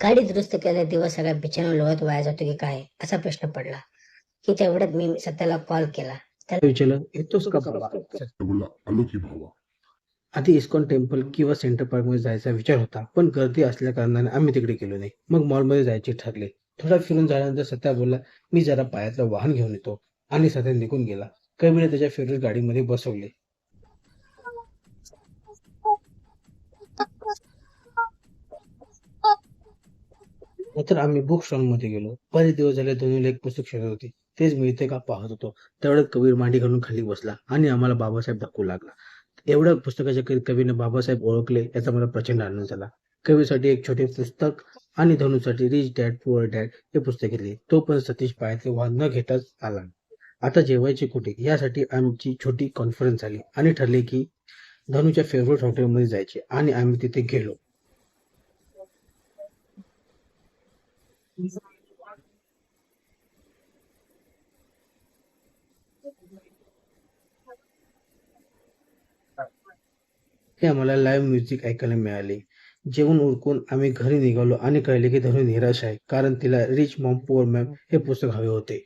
गाडी दुरुस्त केल्या दिवस सगळ्या बिछाना लोळत वाया जातो की काय असा प्रश्न पडला की तेवढ्यात मी सत्याला कॉल केला. त्याला विचारलं, येतोस का भावा? बोला, आलो की भावा. आधी इस्कॉन टेम्पल किंवा सेंटर पार्क मध्ये जायचा विचार होता, पण गर्दी असल्या कारणाने आम्ही तिकडे गेलो नाही. मग मॉलमध्ये जायचे ठरले. थोडा फिरून झाल्यानंतर सत्या बोलला, मी जरा पायातलं वाहन घेऊन येतो, आणि सत्या निघून गेला. कवीने त्याच्या फेवरेट गाडीमध्ये बसवले. नंतर आम्ही बुक स्टॉल मध्ये गेलो. बरेच दिवस झाले दोन्हीला एक पुस्तक शोधत होती. तेच मिळते का पाहत होतो. तेवढ्यात कबीर मांडी घालून खाली बसला आणि आम्हाला बाबासाहेब दाखवू लागला. एवढ्या पुस्तकाच्या कवीने बाबासाहेब ओळखले याचा मला प्रचंड आनंद झाला. कवीसाठी एक छोटे पुस्तक आणि धनुसाठी रिच डॅड पुअर डॅड हे पुस्तक घेतले. तो पण सतीश पायातले वाहन न घेताच आला. आता जेवायचे कुठे यासाठी आमची छोटी कॉन्फरन्स झाली आणि ठरले की धनुच्या फेवरेट हॉटेलमध्ये जायचे, आणि आम्ही तिथे गेलो. हे आम्हाला लाईव्ह म्युझिक ऐकायला मिळाले. जेवण उरकून आम्ही घरी निघालो आणि कळले की धनु निराश आहे, कारण तिला रिच मॉम पुअर मॅम हे पुस्तक हवे होते.